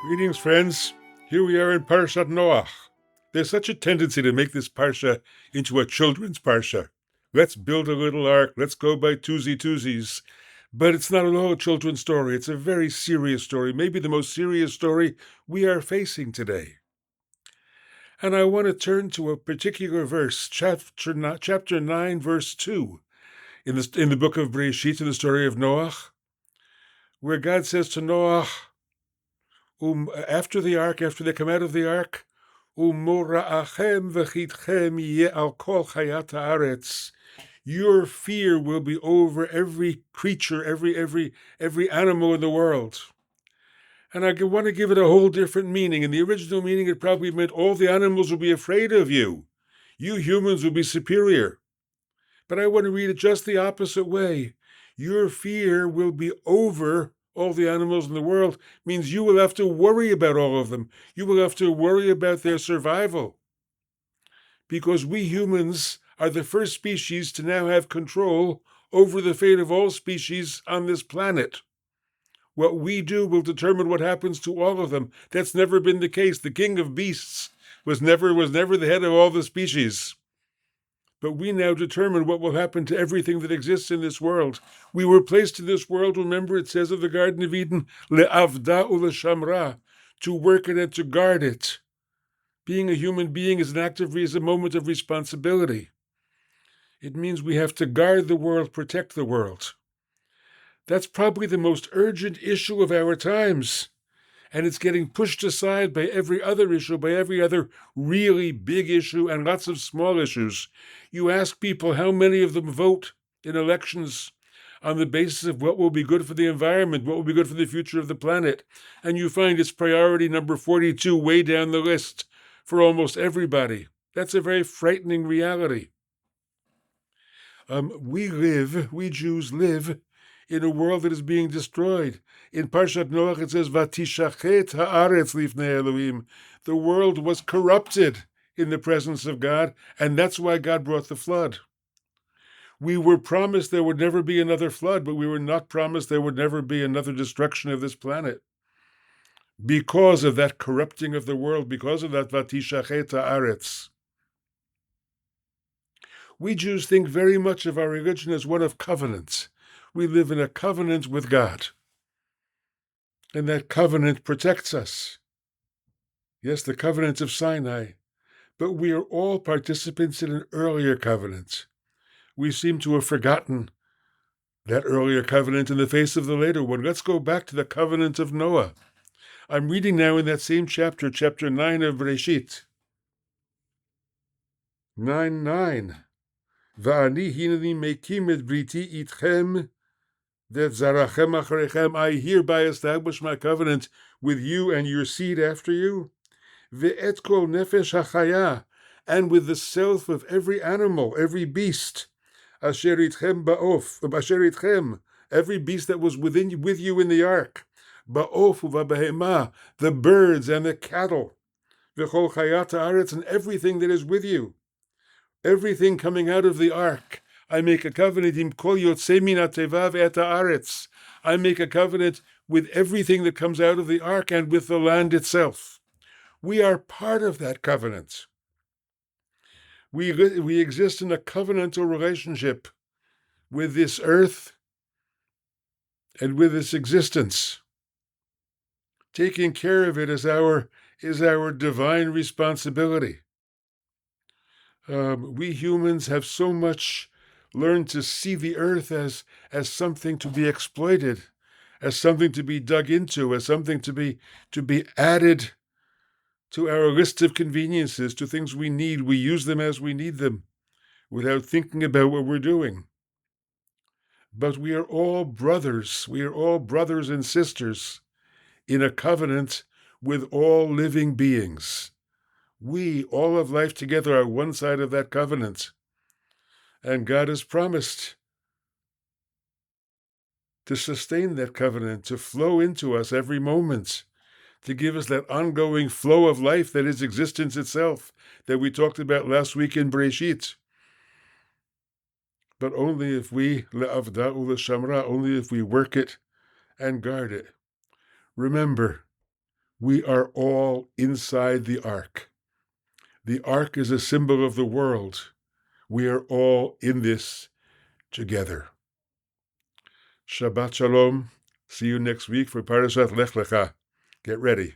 Greetings, friends. Here we are in Parashat Noach. There's such a tendency to make this parsha into a children's parsha. Let's build a little ark. Let's go by twosies. But it's not at all a children's story. It's a very serious story, maybe the most serious story we are facing today. And I want to turn to a particular verse, chapter 9, verse 2, in the book of Bereshit, in the story of Noach, where God says to Noach, after they come out of the ark, Umora'achem v'chitchem yeh al kol chayat haaretz. Your fear will be over every creature, every animal in the world. And I want to give it a whole different meaning. In the original meaning, it probably meant all the animals will be afraid of you. You humans will be superior. But I want to read it just the opposite way. Your fear will be over all the animals in the world, means you will have to worry about all of them. You will have to worry about their survival. Because we humans are the first species to now have control over the fate of all species on this planet. What we do will determine what happens to all of them. That's never been the case. The king of beasts was never the head of all the species. But we now determine what will happen to everything that exists in this world. We were placed in this world, remember it says of the Garden of Eden, le'avda u'le'shamra, to work it and to guard it. Being a human being is a moment of responsibility. It means we have to guard the world, protect the world. That's probably the most urgent issue of our times. And it's getting pushed aside by every other issue, by every other really big issue and lots of small issues. You ask people how many of them vote in elections on the basis of what will be good for the environment, what will be good for the future of the planet. And you find it's priority number 42 way down the list for almost everybody. That's a very frightening reality. We Jews live in a world that is being destroyed. In Parashat Noach it says, Vatishachet haaretz lifnei Elohim. The world was corrupted in the presence of God, and that's why God brought the flood. We were promised there would never be another flood, but we were not promised there would never be another destruction of this planet. Because of that corrupting of the world, because of that Vatishachet haaretz. We Jews think very much of our religion as one of covenants. We live in a covenant with God. And that covenant protects us. Yes, the covenant of Sinai. But we are all participants in an earlier covenant. We seem to have forgotten that earlier covenant in the face of the later one. Let's go back to the covenant of Noah. I'm reading now in that same chapter, chapter 9 of Bereshit. 9:9. Va'ani hineni mekim et briti itchem that zarachem acharechem, I hereby establish my covenant with you and your seed after you. Ve'et kol nefesh hachaya, and with the self of every animal, every beast. Asher itchem ba'of, asher itchem, every beast that was with you in the ark. Ba'of u'va'behema, the birds and the cattle. Ve'chol chayat haaretz, and everything that is with you. Everything coming out of the ark. I make a covenant im kol yotzei min hateva ve'et haaretz. I make a covenant with everything that comes out of the ark and with the land itself. We are part of that covenant. We exist in a covenantal relationship with this earth and with its existence. Taking care of it is our divine responsibility. We humans have so much learned to see the earth as something to be exploited, as something to be dug into, as something to be added to our list of conveniences, to things we need. We use them as we need them, without thinking about what we're doing. But we are all brothers. We are all brothers and sisters in a covenant with all living beings. We, all of life together, are one side of that covenant. And God has promised to sustain that covenant, to flow into us every moment, to give us that ongoing flow of life that is existence itself, that we talked about last week in Bereshit. but only if we le'avda u'l'shamra, only if we work it and guard it. Remember, we are all inside the ark. The ark is a symbol of the world. We are all in this together. Shabbat Shalom. See you next week for Parashat Lech Lecha. Get ready.